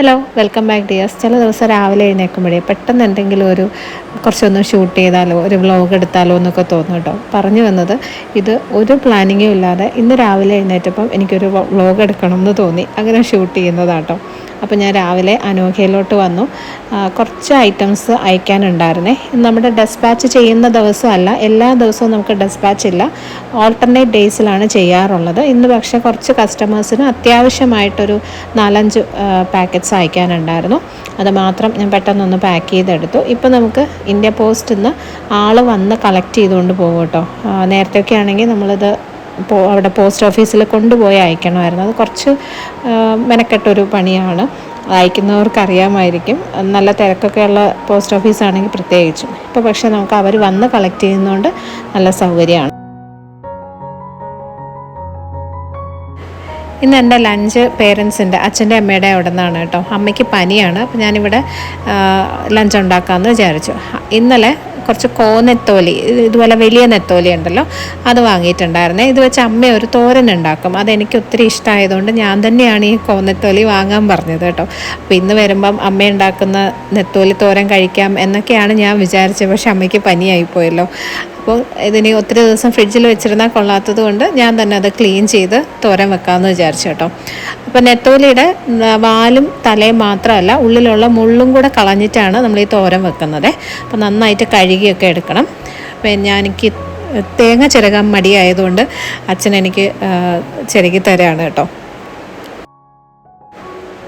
Hello, welcome back dears. ചില ദിവസം രാവിലെ എഴുന്നേൽക്കുമ്പോഴേ പെട്ടെന്ന് എന്തെങ്കിലും കുറച്ചൊന്ന് ഷൂട്ട് ചെയ്താലോ ഒരു വ്ളോഗ് എടുത്താലോ എന്നൊക്കെ തോന്നും കേട്ടോ. പറഞ്ഞു വന്നത് ഇത് ഒരു പ്ലാനിങ്ങും ഇല്ലാതെ ഇന്ന് രാവിലെ എഴുന്നേറ്റപ്പം എനിക്കൊരു വ്ളോഗ് എടുക്കണം എന്ന് തോന്നി, അങ്ങനെ ഷൂട്ട് ചെയ്യുന്നതാട്ടോ. അപ്പോൾ ഞാൻ രാവിലെ അനോഖയിലോട്ട് വന്നു. കുറച്ച് ഐറ്റംസ് അയക്കാനുണ്ടായിരുന്നേ. നമ്മുടെ ഡെസ്പാച്ച് ചെയ്യുന്ന ദിവസമല്ല, എല്ലാ ദിവസവും നമുക്ക് ഡെസ്പാച്ച് ഇല്ല, ഓൾട്ടർനേറ്റ് ഡേയ്സിലാണ് ചെയ്യാറുള്ളത്. ഇന്ന് പക്ഷേ കുറച്ച് കസ്റ്റമേഴ്സിന് അത്യാവശ്യമായിട്ടൊരു 4-5 പാക്കറ്റ്സ് അയക്കാനുണ്ടായിരുന്നു. അത് മാത്രം ഞാൻ പെട്ടെന്നൊന്ന് പാക്ക് ചെയ്തെടുത്തു. ഇപ്പോൾ നമുക്ക് ഇന്ത്യ പോസ്റ്റിൽ നിന്ന് ആൾ വന്ന് കളക്ട് ചെയ്തുകൊണ്ട് പോകും കേട്ടോ. നേരത്തെയൊക്കെ ആണെങ്കിൽ നമ്മളിത് അവിടെ പോസ്റ്റ് ഓഫീസിൽ കൊണ്ടുപോയി അയക്കണമായിരുന്നു. അത് കുറച്ച് മെനക്കെട്ടൊരു പണിയാണ്, അയക്കുന്നവർക്ക് അറിയാമായിരിക്കും. നല്ല തിരക്കൊക്കെയുള്ള പോസ്റ്റ് ഓഫീസാണെങ്കിൽ പ്രത്യേകിച്ചും. ഇപ്പോൾ പക്ഷേ നമുക്ക് അവർ വന്ന് കളക്ട് ചെയ്യുന്നതുകൊണ്ട് നല്ല സൗകര്യമാണ്. ഇന്ന് എൻ്റെ ലഞ്ച് പേരൻസിൻ്റെ അച്ഛൻ്റെ അമ്മയുടെ അവിടെ നിന്നാണ് കേട്ടോ. അമ്മയ്ക്ക് പനിയാണ്, അപ്പോൾ ഞാനിവിടെ ലഞ്ച് ഉണ്ടാക്കാമെന്ന് വിചാരിച്ചു. ഇന്നലെ കുറച്ച് കോനെത്തോലി, ഇതുപോലെ വലിയ നെത്തോലി ഉണ്ടല്ലോ, അത് വാങ്ങിയിട്ടുണ്ടായിരുന്നേ. ഇത് വെച്ച് അമ്മ ഒരു തോരൻ ഉണ്ടാക്കും. അതെനിക്ക് ഒത്തിരി ഇഷ്ടമായതുകൊണ്ട് ഞാൻ തന്നെയാണ് ഈ കോനെത്തോലി വാങ്ങാൻ പറഞ്ഞത് കേട്ടോ. അപ്പോൾ ഇന്ന് വരുമ്പം അമ്മ ഉണ്ടാക്കുന്ന നെത്തോലി തോരൻ കഴിക്കാം എന്നൊക്കെയാണ് ഞാൻ വിചാരിച്ചത്. പക്ഷെ അമ്മയ്ക്ക് പനിയായിപ്പോയല്ലോ. അപ്പോൾ ഇതിന് ഒത്തിരി ദിവസം ഫ്രിഡ്ജിൽ വെച്ചിരുന്നാൽ കൊള്ളാത്തത് കൊണ്ട് ഞാൻ തന്നെ അത് ക്ലീൻ ചെയ്ത് തോരൻ വെക്കാമെന്ന് വിചാരിച്ചു കേട്ടോ. അപ്പോൾ നെത്തോലിയുടെ വാലും തലയും മാത്രമല്ല, ഉള്ളിലുള്ള മുള്ളും കൂടെ കളഞ്ഞിട്ടാണ് നമ്മൾ ഈ തോരൻ വെക്കുന്നത്. അപ്പോൾ നന്നായിട്ട് കഴുകിയൊക്കെ എടുക്കണം. അപ്പോൾ എനിക്ക് തേങ്ങ ചിരകാൻ മടിയായതുകൊണ്ട് അച്ഛൻ എനിക്ക് ചിരകി തരാണ് കേട്ടോ.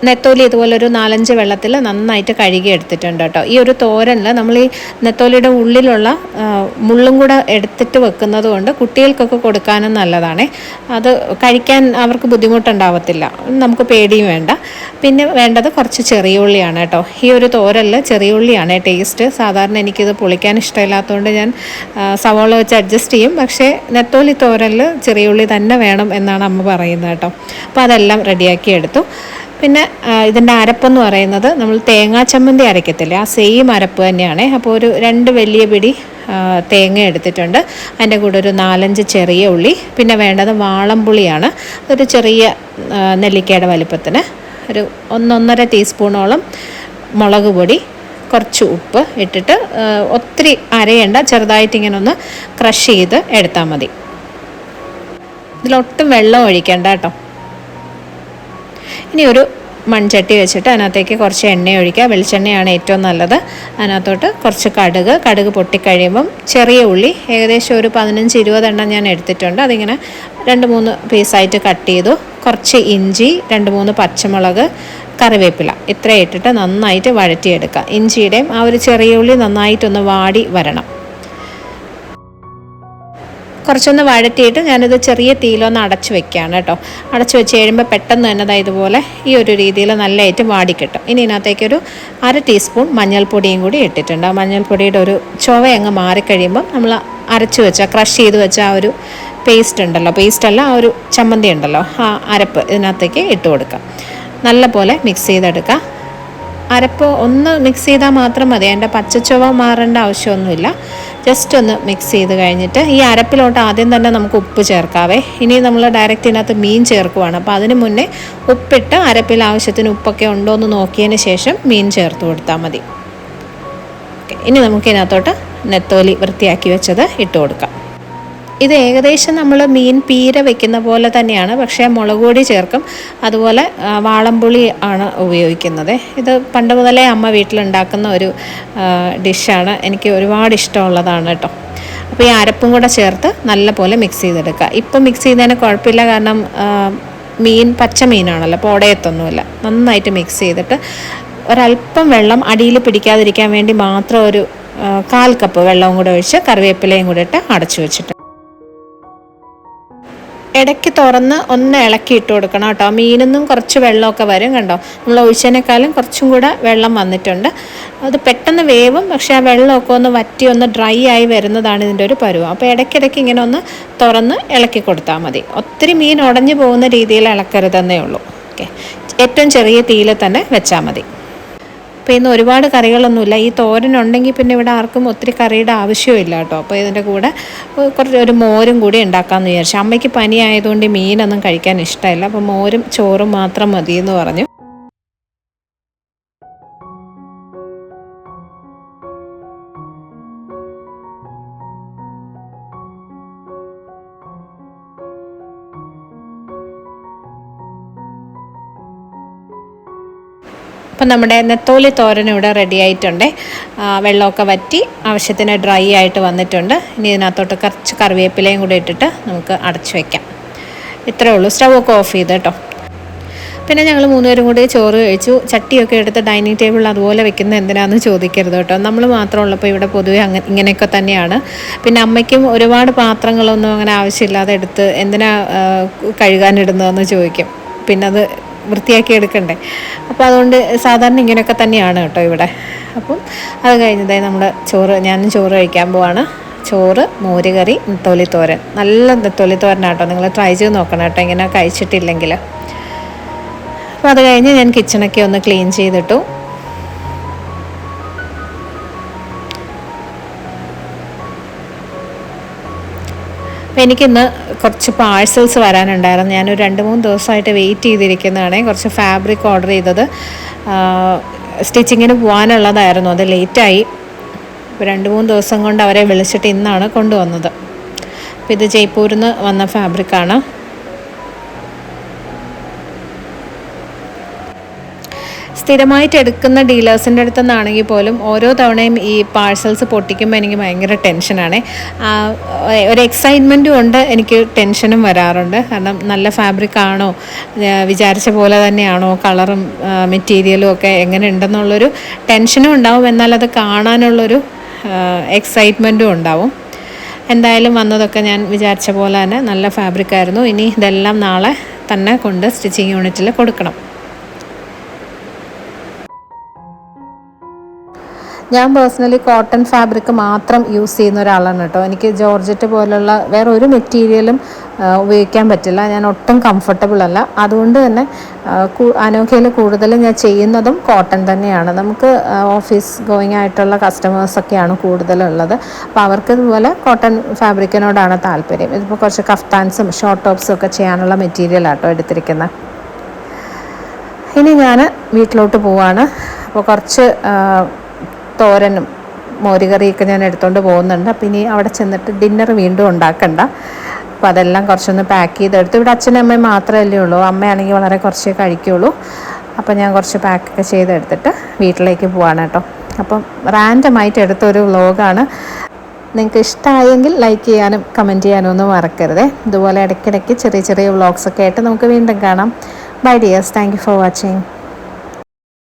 നെത്തോലി ഇതുപോലെ ഒരു 4-5 വെള്ളത്തിൽ നന്നായിട്ട് കഴുകി എടുത്തിട്ടുണ്ട് കേട്ടോ. ഈ ഒരു തോരനിൽ നമ്മൾ ഈ നെത്തോലിയുടെ ഉള്ളിലുള്ള മുള്ളും കൂടെ എടുത്തിട്ട് വെക്കുന്നത് കൊണ്ട് കുട്ടികൾക്കൊക്കെ കൊടുക്കാനും നല്ലതാണ്. അത് കഴിക്കാൻ അവർക്ക് ബുദ്ധിമുട്ടുണ്ടാവത്തില്ല, നമുക്ക് പേടിയും വേണ്ട. പിന്നെ വേണ്ടത് കുറച്ച് ചെറിയ ഉള്ളിയാണ് കേട്ടോ. ഈ ഒരു തോരനിൽ ചെറിയ ഉള്ളിയാണ് ടേസ്റ്റ്. സാധാരണ എനിക്കിത് പൊളിക്കാൻ ഇഷ്ടമില്ലാത്തതുകൊണ്ട് ഞാൻ സവോള വെച്ച് അഡ്ജസ്റ്റ് ചെയ്യും. പക്ഷേ നെത്തോലി തോരനിൽ ചെറിയ ഉള്ളി തന്നെ വേണം എന്നാണ് അമ്മ പറയുന്നത് കേട്ടോ. അപ്പോൾ അതെല്ലാം റെഡിയാക്കി എടുത്തു. പിന്നെ ഇതിൻ്റെ അരപ്പെന്ന് പറയുന്നത് നമ്മൾ തേങ്ങാ ചമ്മന്തി അരയ്ക്കത്തില്ലേ, ആ സെയിം അരപ്പ് തന്നെയാണ്. അപ്പോൾ ഒരു 2 വലിയ പിടി തേങ്ങ എടുത്തിട്ടുണ്ട്. അതിൻ്റെ കൂടെ ഒരു 4-5 ചെറിയ ഉള്ളി. പിന്നെ വേണ്ടത് വാളംപുളിയാണ്. ഒരു ചെറിയ നെല്ലിക്കയുടെ വലിപ്പത്തിന്. ഒരു 1-1.5 ടീസ്പൂണോളം മുളക് പൊടി, കുറച്ച് ഉപ്പ് ഇട്ടിട്ട് ഒത്തിരി അരയേണ്ട, ചെറുതായിട്ട് ഇങ്ങനെ ഒന്ന് ക്രഷ് ചെയ്ത് എടുത്താൽ മതി. ഇതിലൊട്ടും വെള്ളം ഒഴിക്കേണ്ട കേട്ടോ. ഇനി ഒരു മൺചട്ടി വെച്ചിട്ട് അതിനകത്തേക്ക് കുറച്ച് എണ്ണ ഒഴിക്കുക. വെളിച്ചെണ്ണയാണ് ഏറ്റവും നല്ലത്. അതിനകത്തോട്ട് കുറച്ച് കടുക് പൊട്ടിക്കഴിയുമ്പം ചെറിയ ഉള്ളി ഏകദേശം ഒരു 15-20 എണ്ണം ഞാൻ എടുത്തിട്ടുണ്ട്. അതിങ്ങനെ 2-3 പീസായിട്ട് കട്ട് ചെയ്തു. കുറച്ച് ഇഞ്ചി, 2-3 പച്ചമുളക്, കറിവേപ്പില, ഇത്രയും ഇട്ടിട്ട് നന്നായിട്ട് വഴറ്റിയെടുക്കുക. ഇഞ്ചിയുടെയും ആ ഒരു ചെറിയ ഉള്ളി നന്നായിട്ടൊന്ന് വാടി വരണം. കുറച്ചൊന്ന് വഴറ്റിയിട്ട് ഞാനിത് ചെറിയ തീയിലൊന്ന് അടച്ച് വെക്കുകയാണ് കേട്ടോ. അടച്ച് വെച്ച് കഴിയുമ്പോൾ പെട്ടെന്ന് തന്നെ ഇതുപോലെ ഈ ഒരു രീതിയിൽ നല്ലതായിട്ട് വാടിക്കിട്ടും. ഇനി ഇതിനകത്തേക്കൊരു 1/2 ടീസ്പൂൺ മഞ്ഞൾപ്പൊടിയും കൂടി ഇട്ടിട്ടുണ്ട്. ആ മഞ്ഞൾപ്പൊടിയുടെ ഒരു ചുവ അങ്ങ് മാറിക്കഴിയുമ്പം നമ്മൾ അരച്ച് വെച്ച, ക്രഷ് ചെയ്ത് വെച്ച ആ ഒരു പേസ്റ്റല്ല, ആ ഒരു ചമ്മന്തി ഉണ്ടല്ലോ, ആ അരപ്പ് ഇതിനകത്തേക്ക് ഇട്ട് കൊടുക്കുക. നല്ല പോലെ മിക്സ് ചെയ്തെടുക്കുക. അരപ്പ് ഒന്ന് മിക്സ് ചെയ്താൽ മാത്രം മതി, അതിൻ്റെ പച്ചച്ചുവ മാറേണ്ട ആവശ്യമൊന്നുമില്ല. ജസ്റ്റ് ഒന്ന് മിക്സ് ചെയ്ത് കഴിഞ്ഞിട്ട് ഈ അരപ്പിലോട്ട് ആദ്യം തന്നെ നമുക്ക് ഉപ്പ് ചേർക്കാവേ. ഇനി നമ്മൾ ഡയറക്റ്റ് ഇതിനകത്ത് മീൻ ചേർക്കുവാണ്. അപ്പോൾ അതിന് മുന്നേ ഉപ്പിട്ട് അരപ്പിൽ ആവശ്യത്തിന് ഉപ്പൊക്കെ ഉണ്ടോ എന്ന് നോക്കിയതിന് ശേഷം മീൻ ചേർത്ത് കൊടുത്താൽ മതി. ഓക്കെ, ഇനി നമുക്ക് ഇതിനകത്തോട്ട് നെത്തോലി വൃത്തിയാക്കി വെച്ചത് ഇട്ട് കൊടുക്കാം. ഇത് ഏകദേശം നമ്മൾ മീൻ പീര വെക്കുന്ന പോലെ തന്നെയാണ്, പക്ഷേ മുളക് പൊടി ചേർക്കും. അതുപോലെ വാളംപുളി ആണ് ഉപയോഗിക്കുന്നത്. ഇത് പണ്ട് മുതലേ അമ്മ വീട്ടിലുണ്ടാക്കുന്ന ഒരു ഡിഷാണ്, എനിക്ക് ഒരുപാട് ഇഷ്ടമുള്ളതാണ് കേട്ടോ. അപ്പോൾ ഈ അരപ്പും കൂടെ ചേർത്ത് നല്ല പോലെ മിക്സ് ചെയ്തെടുക്കുക. ഇപ്പം മിക്സ് ചെയ്യുന്നതിന് കുഴപ്പമില്ല, കാരണം മീൻ പച്ച മീനാണല്ലോ, അപ്പോൾ ഉടയത്തൊന്നുമില്ല. നന്നായിട്ട് മിക്സ് ചെയ്തിട്ട് ഒരല്പം വെള്ളം അടിയിൽ പിടിക്കാതിരിക്കാൻ വേണ്ടി മാത്രം ഒരു 1/4 കപ്പ് വെള്ളവും കൂടെ ഒഴിച്ച് കറിവേപ്പിലയും കൂടെ ഇട്ട് അടച്ചു വെച്ചിട്ട് ഇടയ്ക്ക് തുറന്ന് ഒന്ന് ഇളക്കി ഇട്ട് കൊടുക്കണം കേട്ടോ. മീനൊന്നും കുറച്ച് വെള്ളമൊക്കെ വരും, കണ്ടോ, നമ്മൾ ഒഴിച്ചതിനേക്കാളും കുറച്ചും കൂടെ വെള്ളം വന്നിട്ടുണ്ട്. അത് പെട്ടെന്ന് വേവും, പക്ഷേ ആ വെള്ളമൊക്കെ ഒന്ന് വറ്റി ഒന്ന് ഡ്രൈ ആയി വരുന്നതാണ് ഇതിൻ്റെ ഒരു പരുവം. അപ്പോൾ ഇടയ്ക്കിടയ്ക്ക് ഇങ്ങനെ ഒന്ന് തുറന്ന് ഇളക്കി കൊടുത്താൽ മതി. ഒത്തിരി മീൻ ഉടഞ്ഞു പോകുന്ന രീതിയിൽ ഇളക്കരുതെന്നേ ഉള്ളൂ. ഓക്കെ, ഏറ്റവും ചെറിയ തീയിൽ തന്നെ വെച്ചാൽ മതി. അപ്പോൾ ഇന്ന് ഒരുപാട് കറികളൊന്നുമില്ല. ഈ തോരനുണ്ടെങ്കിൽ പിന്നെ ഇവിടെ ആർക്കും ഒത്തിരി കറിയുടെ ആവശ്യമില്ല കേട്ടോ. അപ്പോൾ ഇതിൻ്റെ കൂടെ ഒരു മോരും കൂടി ഉണ്ടാക്കാമെന്ന് വിചാരിച്ചു. അമ്മയ്ക്ക് പനി ആയതുകൊണ്ട് മീനൊന്നും കഴിക്കാൻ ഇഷ്ടമില്ല. അപ്പോൾ മോരും ചോറും മാത്രം മതി എന്ന് പറഞ്ഞു. അപ്പം നമ്മുടെ നെത്തോലി തോരൻ ഇവിടെ റെഡി ആയിട്ടുണ്ട്. വെള്ളമൊക്കെ വറ്റി ആവശ്യത്തിന് ഡ്രൈ ആയിട്ട് വന്നിട്ടുണ്ട്. ഇനി ഇതിനകത്തോട്ട് കുറച്ച് കറിവേപ്പിലയും കൂടി ഇട്ടിട്ട് നമുക്ക് അടച്ചു വയ്ക്കാം. ഇത്രയേ ഉള്ളൂ. സ്റ്റവ് ഒക്കെ ഓഫ് ചെയ്ത് കേട്ടോ. പിന്നെ ഞങ്ങൾ 3 പേരും കൂടി ചോറ് കഴിച്ചു. ചട്ടിയൊക്കെ എടുത്ത് ഡൈനിങ് ടേബിളിൽ അതുപോലെ വെക്കുന്നത് എന്തിനാണെന്ന് ചോദിക്കരുത് കേട്ടോ. നമ്മൾ മാത്രമുള്ളപ്പോൾ ഇവിടെ പൊതുവെ ഇങ്ങനെയൊക്കെ തന്നെയാണ്. പിന്നെ അമ്മയ്ക്കും ഒരുപാട് പാത്രങ്ങളൊന്നും അങ്ങനെ ആവശ്യമില്ലാതെ എടുത്ത് എന്തിനാ കഴുകാനിടുന്നതെന്ന് ചോദിക്കും. പിന്നെ അത് വൃത്തിയാക്കി എടുക്കണ്ടേ. അപ്പോൾ അതുകൊണ്ട് സാധാരണ ഇങ്ങനെയൊക്കെ തന്നെയാണ് കേട്ടോ ഇവിടെ. അപ്പം അത് കഴിഞ്ഞതേ ഞാനും ചോറ് കഴിക്കാൻ പോവാണ്. ചോറ്, മോരുകറി, നെത്തോലി തോരൻ. നല്ല നെത്തോലി തോരനാട്ടോ. നിങ്ങൾ ട്രൈ ചെയ്ത് നോക്കണം കേട്ടോ ഇങ്ങനെ കഴിച്ചിട്ടില്ലെങ്കിൽ. അപ്പോൾ അത് കഴിഞ്ഞ് ഞാൻ കിച്ചണൊക്കെ ഒന്ന് ക്ലീൻ ചെയ്തിട്ടു. അപ്പോൾ എനിക്കിന്ന് കുറച്ച് പാഴ്സൽസ് വരാനുണ്ടായിരുന്നു. ഞാനൊരു 2-3 ദിവസമായിട്ട് വെയിറ്റ് ചെയ്തിരിക്കുന്നതാണ്. കുറച്ച് ഫാബ്രിക് ഓർഡർ ചെയ്തത് സ്റ്റിച്ചിങ്ങിന് പോകാനുള്ളതായിരുന്നു. അത് ലേറ്റായി. ഇപ്പോൾ 2-3 ദിവസം കൊണ്ട് അവരെ വിളിച്ചിട്ട് ഇന്നാണ് കൊണ്ടുവന്നത്. അപ്പോൾ ഇത് ജയ്പൂരിൽ നിന്ന് വന്ന ഫാബ്രിക്കാണ്. സ്ഥിരമായിട്ട് എടുക്കുന്ന ഡീലേഴ്സിൻ്റെ അടുത്തു നിന്നാണെങ്കിൽ പോലും ഓരോ തവണയും ഈ പാഴ്സൽസ് പൊട്ടിക്കുമ്പോൾ എനിക്ക് ഭയങ്കര ടെൻഷനാണ്. ഒരു എക്സൈറ്റ്മെൻറ്റും ഉണ്ട്, എനിക്ക് ടെൻഷനും വരാറുണ്ട്. കാരണം നല്ല ഫാബ്രിക് ആണോ, വിചാരിച്ച പോലെ തന്നെയാണോ, കളറും മെറ്റീരിയലും ഒക്കെ എങ്ങനെ ഉണ്ടെന്നുള്ളൊരു ടെൻഷനും ഉണ്ടാവും. എന്നാൽ അത് കാണാനുള്ളൊരു എക്സൈറ്റ്മെൻറ്റും ഉണ്ടാവും. എന്തായാലും വന്നതൊക്കെ ഞാൻ വിചാരിച്ച പോലെ തന്നെ നല്ല ഫാബ്രിക്കായിരുന്നു. ഇനി ഇതെല്ലാം നാളെ തന്നെ കൊണ്ട് സ്റ്റിച്ചിങ് യൂണിറ്റിൽ കൊടുക്കണം. ഞാൻ പേഴ്സണലി കോട്ടൺ ഫാബ്രിക് മാത്രം യൂസ് ചെയ്യുന്ന ഒരാളാണ് കേട്ടോ. എനിക്ക് ജോർജറ്റ് പോലുള്ള വേറെ ഒരു മെറ്റീരിയലും ഉപയോഗിക്കാൻ പറ്റില്ല. ഞാൻ ഒട്ടും കംഫർട്ടബിൾ അല്ല. അതുകൊണ്ട് തന്നെ അനോഖയിൽ കൂടുതലും ഞാൻ ചെയ്യുന്നതും കോട്ടൺ തന്നെയാണ്. നമുക്ക് ഓഫീസ് ഗോയിങ് ആയിട്ടുള്ള കസ്റ്റമേഴ്സൊക്കെയാണ് കൂടുതലുള്ളത്. അപ്പോൾ അവർക്ക് ഇതുപോലെ കോട്ടൺ ഫാബ്രിക്കിനോടാണ് താല്പര്യം. ഇതിപ്പോൾ കുറച്ച് കഫ്താൻസും ഷോർട്ട് ടോപ്സും ഒക്കെ ചെയ്യാനുള്ള മെറ്റീരിയലാട്ടോ എടുത്തിരിക്കുന്നത്. ഇനി ഞാൻ വീട്ടിലോട്ട് പോവാണ്. അപ്പോൾ കുറച്ച് തോരനും മോരുകറിയൊക്കെ ഞാൻ എടുത്തുകൊണ്ട് പോകുന്നുണ്ട്. അപ്പോൾ ഇനി അവിടെ ചെന്നിട്ട് ഡിന്നർ വീണ്ടും ഉണ്ടാക്കണ്ട. അപ്പോൾ അതെല്ലാം കുറച്ചൊന്ന് പാക്ക് ചെയ്തെടുത്തു. ഇവിടെ അച്ഛനും അമ്മയും മാത്രമല്ലേ ഉള്ളൂ. അമ്മയാണെങ്കിൽ വളരെ കുറച്ചേ കഴിക്കുള്ളൂ. അപ്പോൾ ഞാൻ കുറച്ച് പാക്കൊക്കെ ചെയ്തെടുത്തിട്ട് വീട്ടിലേക്ക് പോവാണ് കേട്ടോ. അപ്പം റാൻഡമായിട്ട് എടുത്തൊരു വ്ലോഗാണ്. നിങ്ങൾക്ക് ഇഷ്ടമായെങ്കിൽ ലൈക്ക് ചെയ്യാനും കമൻറ്റ് ചെയ്യാനും ഒന്നും മറക്കരുതേ. ഇതുപോലെ ഇടയ്ക്കിടയ്ക്ക് ചെറിയ ചെറിയ വ്ലോഗ്സൊക്കെ ആയിട്ട് നമുക്ക് വീണ്ടും കാണാം. Bye dears, thank you for watching.